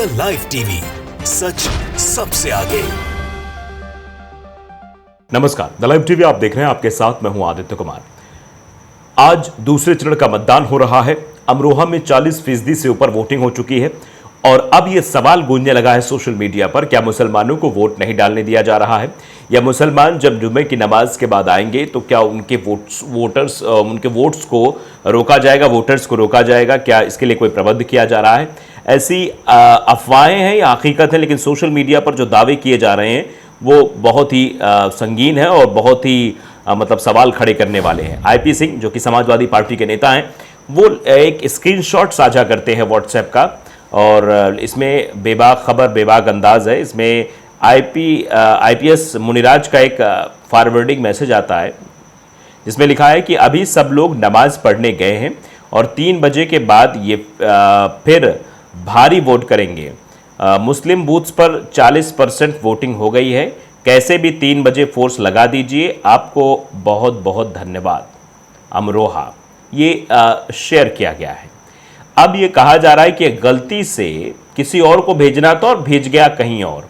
The live TV, सच सबसे आगे। नमस्कार, द लाइव टीवी आप देख रहे हैं। आपके साथ मैं हूं आदित्य कुमार। आज दूसरे चरण का मतदान हो रहा है। अमरोहा में 40% से ऊपर वोटिंग हो चुकी है और अब यह सवाल गूंजने लगा है सोशल मीडिया पर, क्या मुसलमानों को वोट नहीं डालने दिया जा रहा है, या मुसलमान जब जुम्मे की नमाज के बाद आएंगे तो क्या उनके वोट्स को रोका जाएगा, वोटर्स को रोका जाएगा, क्या इसके लिए कोई प्रबंध किया जा रहा है। ऐसी अफवाहें हैं या हकीकत है, लेकिन सोशल मीडिया पर जो दावे किए जा रहे हैं वो बहुत ही संगीन है और बहुत ही मतलब सवाल खड़े करने वाले हैं। आईपी सिंह जो कि समाजवादी पार्टी के नेता हैं, वो एक स्क्रीनशॉट साझा करते हैं व्हाट्सएप का और इसमें बेबाक खबर, बेबाक अंदाज है। इसमें आईपीएस मुनिराज का एक फॉरवर्डिंग मैसेज आता है जिसमें लिखा है कि अभी सब लोग नमाज पढ़ने गए हैं और 3 बजे के बाद ये फिर भारी वोट करेंगे। मुस्लिम बूथ्स पर 40% वोटिंग हो गई है। कैसे भी 3 बजे फोर्स लगा दीजिए। आपको बहुत बहुत धन्यवाद। अमरोहा ये शेयर किया गया है। अब ये कहा जा रहा है कि गलती से किसी और को भेजना था और भेज गया कहीं और,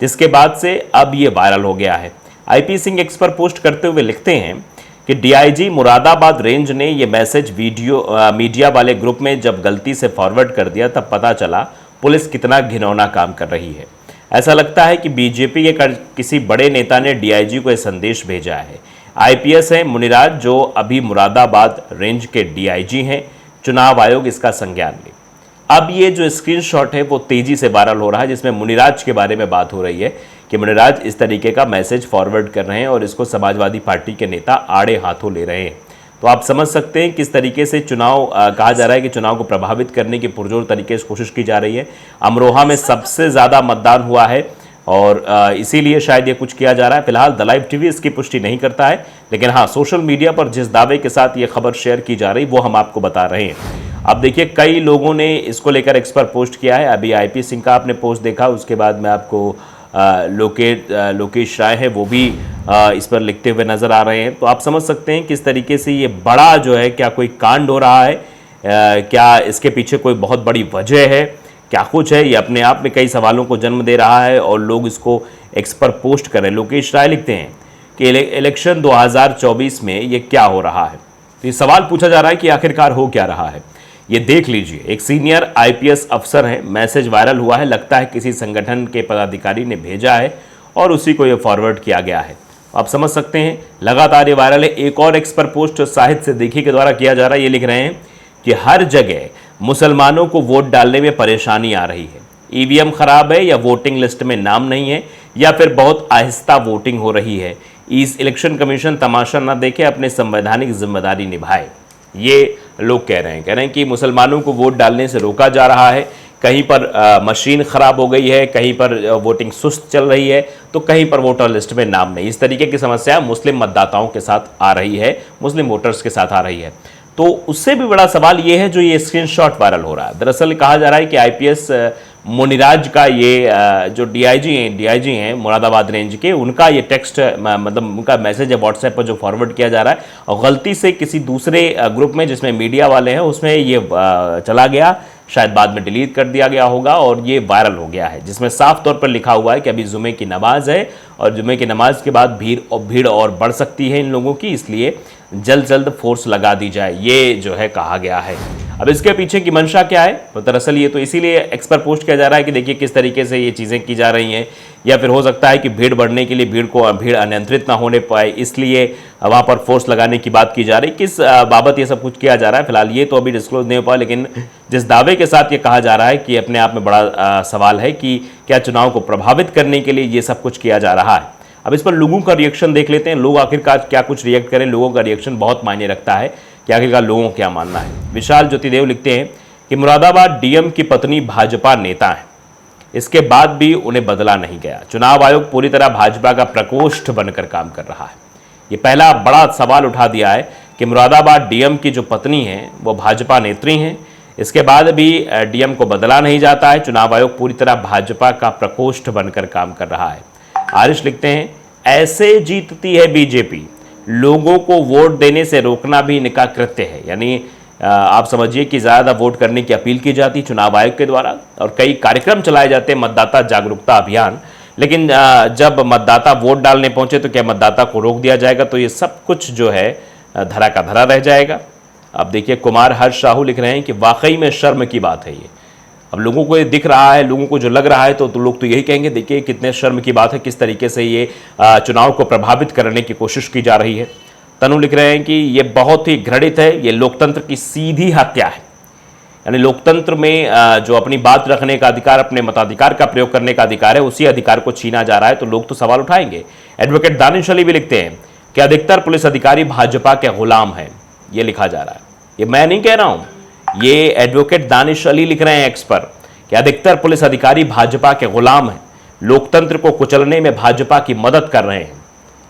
जिसके बाद से अब ये वायरल हो गया है। आईपी सिंह एक्स पर पोस्ट करते हुए लिखते हैं कि डीआईजी मुरादाबाद रेंज ने ये मैसेज मीडिया वाले ग्रुप में जब गलती से फॉरवर्ड कर दिया तब पता चला पुलिस कितना घिनौना काम कर रही है। ऐसा लगता है कि बीजेपी के किसी बड़े नेता ने डीआईजी को यह संदेश भेजा है। आईपीएस है मुनिराज जो अभी मुरादाबाद रेंज के डीआईजी हैं। चुनाव आयोग इसका संज्ञान ले। अब ये जो स्क्रीनशॉट है वो तेजी से वायरल हो रहा है, जिसमें मुनिराज के बारे में बात हो रही है कि मुनिराज इस तरीके का मैसेज फॉरवर्ड कर रहे हैं और इसको समाजवादी पार्टी के नेता आड़े हाथों ले रहे हैं। तो आप समझ सकते हैं किस तरीके से चुनाव कहा जा रहा है कि चुनाव को प्रभावित करने की पुरजोर तरीके से कोशिश की जा रही है। अमरोहा में सबसे ज़्यादा मतदान हुआ है और इसीलिए शायद ये कुछ किया जा रहा है। फिलहाल द लाइव टीवी इसकी पुष्टि नहीं करता है, लेकिन हाँ, सोशल मीडिया पर जिस दावे के साथ ये खबर शेयर की जा रही वो हम आपको बता रहे हैं। अब देखिए, कई लोगों ने इसको लेकर एक्स पर पोस्ट किया है। अभी आईपी सिंह का आपने पोस्ट देखा, उसके बाद में आपको लोकेश राय है वो भी इस पर लिखते हुए नज़र आ रहे हैं। तो आप समझ सकते हैं किस तरीके से ये बड़ा जो है, क्या कोई कांड हो रहा है, क्या इसके पीछे कोई बहुत बड़ी वजह है, क्या कुछ है। ये अपने आप में कई सवालों को जन्म दे रहा है और लोग इसको एक्स पर पोस्ट कर रहे हैं। लोकेश राय लिखते हैं कि इलेक्शन 2024 में ये क्या हो रहा है। तो ये सवाल पूछा जा रहा है कि आखिरकार हो क्या रहा है। ये देख लीजिए, एक सीनियर आईपीएस अफसर है, मैसेज वायरल हुआ है, लगता है किसी संगठन के पदाधिकारी ने भेजा है और उसी को ये फॉरवर्ड किया गया है। आप समझ सकते हैं, लगातार ये वायरल है। एक और एक्स पर पोस्ट साहित्य सिद्दीकी के द्वारा किया जा रहा है। ये लिख रहे हैं कि हर जगह मुसलमानों को वोट डालने में परेशानी आ रही है। ईवीएम खराब है या वोटिंग लिस्ट में नाम नहीं है या फिर बहुत आहिस्ता वोटिंग हो रही है। इस इलेक्शन कमीशन तमाशा न देखे, अपने संवैधानिक जिम्मेदारी निभाए। ये लोग कह रहे हैं कि मुसलमानों को वोट डालने से रोका जा रहा है। कहीं पर मशीन ख़राब हो गई है, कहीं पर वोटिंग सुस्त चल रही है, तो कहीं पर वोटर लिस्ट में नाम नहीं। इस तरीके की समस्या मुस्लिम मतदाताओं के साथ आ रही है, मुस्लिम वोटर्स के साथ आ रही है। तो उससे भी बड़ा सवाल ये है जो ये स्क्रीनशॉट वायरल हो रहा है। दरअसल कहा जा रहा है कि आईपीएस मुनिराज का ये जो डीआईजी हैं मुरादाबाद रेंज के, उनका ये टेक्स्ट मतलब उनका मैसेज है व्हाट्सएप पर जो फॉरवर्ड किया जा रहा है और गलती से किसी दूसरे ग्रुप में जिसमें मीडिया वाले हैं उसमें ये चला गया, शायद बाद में डिलीट कर दिया गया होगा और ये वायरल हो गया है, जिसमें साफ तौर पर लिखा हुआ है कि अभी जुमे की नमाज है और जुमे की नमाज के बाद भीड़ और बढ़ सकती है इन लोगों की, इसलिए जल्द फोर्स लगा दी जाए, ये जो है कहा गया है। अब इसके पीछे की मंशा क्या है, तो दरअसल ये तो इसीलिए एक्स पर पोस्ट किया जा रहा है कि देखिए किस तरीके से ये चीज़ें की जा रही हैं, या फिर हो सकता है कि भीड़ बढ़ने के लिए भीड़ अनियंत्रित ना होने पाए, इसलिए वहाँ पर फोर्स लगाने की बात की जा रही। किस बाबत ये सब कुछ किया जा रहा है फिलहाल ये तो अभी डिस्क्लोज नहीं हो पाया, लेकिन जिस दावे के साथ ये कहा जा रहा है कि अपने आप में बड़ा सवाल है कि क्या चुनाव को प्रभावित करने के लिए ये सब कुछ किया जा रहा है। अब इस पर लोगों का रिएक्शन देख लेते हैं। लोग आखिरकार क्या कुछ रिएक्ट करें, लोगों का रिएक्शन बहुत मायने रखता है कि आखिरकार लोगों को क्या मानना है। विशाल ज्योतिदेव लिखते हैं कि मुरादाबाद डीएम की पत्नी भाजपा नेता है, इसके बाद भी उन्हें बदला नहीं गया। चुनाव आयोग पूरी तरह भाजपा का प्रकोष्ठ बनकर काम कर रहा है। ये पहला बड़ा सवाल उठा दिया है कि मुरादाबाद डीएम की जो पत्नी है वो भाजपा नेत्री हैं, इसके बाद भी डीएम को बदला नहीं जाता है। चुनाव आयोग पूरी तरह भाजपा का प्रकोष्ठ बनकर काम कर रहा है। आरिश लिखते हैं ऐसे जीतती है बीजेपी, लोगों को वोट देने से रोकना भी इनका कृत्य है। यानी आप समझिए कि ज़्यादा वोट करने की अपील की जाती चुनाव आयोग के द्वारा और कई कार्यक्रम चलाए जाते हैं, मतदाता जागरूकता अभियान। लेकिन जब मतदाता वोट डालने पहुंचे तो क्या मतदाता को रोक दिया जाएगा? तो ये सब कुछ जो है धरा का धरा रह जाएगा। अब देखिए, कुमार हर्ष राहु लिख रहे हैं कि वाकई में शर्म की बात है ये। अब लोगों को ये दिख रहा है, लोगों को जो लग रहा है तो लोग तो यही कहेंगे, देखिए कितने शर्म की बात है, किस तरीके से ये चुनाव को प्रभावित करने की कोशिश की जा रही है। तनु लिख रहे हैं कि ये बहुत ही घृणित है, ये लोकतंत्र की सीधी हत्या है। यानी लोकतंत्र में जो अपनी बात रखने का अधिकार, अपने मताधिकार का प्रयोग करने का अधिकार है, उसी अधिकार को छीना जा रहा है, तो लोग तो सवाल उठाएंगे। एडवोकेट दानिश अली भी लिखते हैं कि अधिकतर पुलिस अधिकारी भाजपा के गुलाम हैं, ये लिखा जा रहा है। ये मैं नहीं कह रहा हूं, ये एडवोकेट दानिश अली लिख रहे हैं एक्स पर कि अधिकतर पुलिस अधिकारी भाजपा के गुलाम हैं, लोकतंत्र को कुचलने में भाजपा की मदद कर रहे हैं।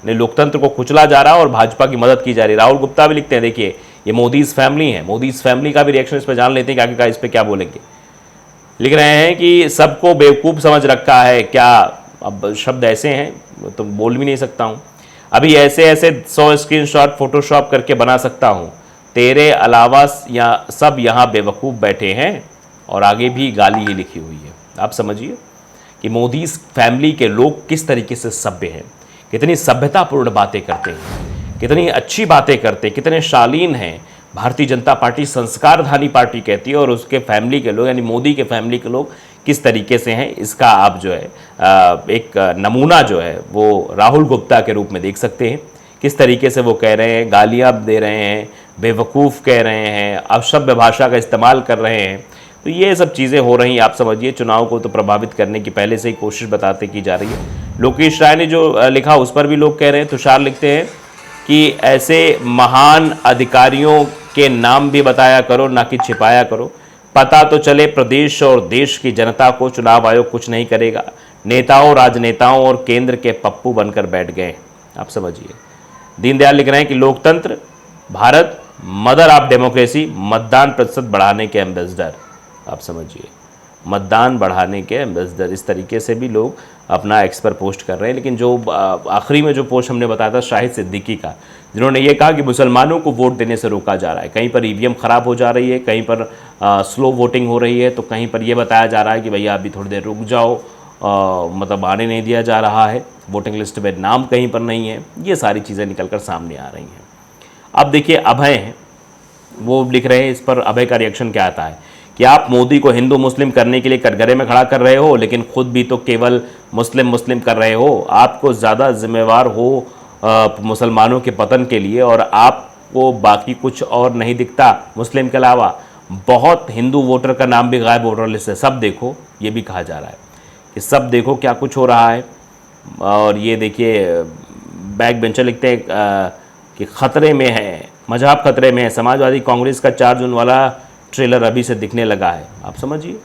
लोकतंत्र को कुचला जा रहा है और भाजपा की मदद की जा रही है। राहुल गुप्ता भी लिखते हैं, देखिए ये मोदीज फैमिली है, मोदीज फैमिली का भी रिएक्शन इस पर जान लेते हैं कि आगे का इस पर क्या बोलेंगे। लिख रहे हैं कि सबको बेवकूफ़ समझ रखा है क्या, अब शब्द ऐसे हैं तो बोल भी नहीं सकता हूँ। अभी ऐसे ऐसे 100 स्क्रीनशॉट फोटोशॉप करके बना सकता हूँ, तेरे अलावा या सब यहाँ बेवकूफ़ बैठे हैं, और आगे भी गाली ही लिखी हुई है। आप समझिए कि मोदीज फैमिली के लोग किस तरीके से सभ्य हैं, कितनी सभ्यतापूर्ण बातें करते हैं, कितनी अच्छी बातें करते हैं, कितने शालीन हैं। भारतीय जनता पार्टी संस्कारधानी पार्टी कहती है, और उसके फैमिली के लोग यानी मोदी के फैमिली के लोग किस तरीके से हैं, इसका आप जो है एक नमूना जो है वो राहुल गुप्ता के रूप में देख सकते हैं। किस तरीके से वो कह रहे हैं, गालियाँ दे रहे हैं, बेवकूफ़ कह रहे हैं, अपशब्द भाषा का इस्तेमाल कर रहे हैं। तो ये सब चीज़ें हो रही हैं। आप समझिए चुनाव को तो प्रभावित करने की पहले से ही कोशिश बताते की जा रही है। लोकेश राय ने जो लिखा उस पर भी लोग कह रहे हैं। तुषार लिखते हैं कि ऐसे महान अधिकारियों के नाम भी बताया करो, ना कि छिपाया करो, पता तो चले प्रदेश और देश की जनता को चुनाव आयोग कुछ नहीं करेगा। नेताओं, राजनेताओं और केंद्र के पप्पू बनकर बैठ गए। आप समझिए। दीनदयाल लिख रहे हैं कि लोकतंत्र, भारत मदर ऑफ डेमोक्रेसी, मतदान प्रतिशत बढ़ाने के एम्बेसडर। आप समझिए, मतदान बढ़ाने के एम्बेसडर, इस तरीके से भी लोग अपना एक्स पर पोस्ट कर रहे हैं। लेकिन जो आखिरी में जो पोस्ट हमने बताया था शाहिद सिद्दीकी का, जिन्होंने ये कहा कि मुसलमानों को वोट देने से रोका जा रहा है, कहीं पर ईवीएम ख़राब हो जा रही है, कहीं पर स्लो वोटिंग हो रही है, तो कहीं पर यह बताया जा रहा है कि भैया अभी थोड़ी देर रुक जाओ, मतलब आने नहीं दिया जा रहा है, वोटिंग लिस्ट में नाम कहीं पर नहीं है। ये सारी चीज़ें निकल कर सामने आ रही हैं। अब देखिए अभय हैं, वो लिख रहे हैं, इस पर अभय का रिएक्शन क्या आता है कि आप मोदी को हिंदू मुस्लिम करने के लिए कटघरे में खड़ा कर रहे हो, लेकिन खुद भी तो केवल मुस्लिम मुस्लिम कर रहे हो। आपको ज़्यादा जिम्मेवार हो मुसलमानों के पतन के लिए, और आपको बाकी कुछ और नहीं दिखता मुस्लिम के अलावा। बहुत हिंदू वोटर का नाम भी गायब वोटर लिस्ट से, सब देखो, ये भी कहा जा रहा है कि सब देखो क्या कुछ हो रहा है। और ये देखिए बैक बेंचर लिखते हैं कि खतरे में है, मजहब खतरे में है। समाजवादी कांग्रेस का 4 जून वाला ट्रेलर अभी से दिखने लगा है। आप समझिए,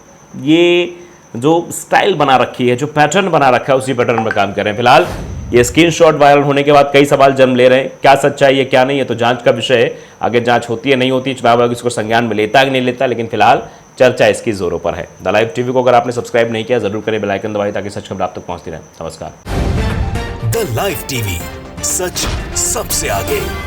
ये जो स्टाइल बना रखी है, जो पैटर्न बना रखा है, उसी पैटर्न में काम कर रहे हैं। फिलहाल ये स्क्रीनशॉट वायरल होने के बाद कई सवाल जन्म ले रहे हैं, क्या सच्चाई है क्या नहीं है, तो जांच का विषय है। आगे जांच होती है नहीं होती, चुनाव आयोग इसको संज्ञान में लेता है कि नहीं लेता, लेकिन फिलहाल चर्चा इसकी जोरों पर है। द लाइव टीवी को अगर आपने सब्सक्राइब नहीं किया जरूर करें, बेल आइकन दबाएं ताकि सच खबर आप तक पहुंचती रहे। नमस्कार। द लाइव टीवी, सच सबसे आगे।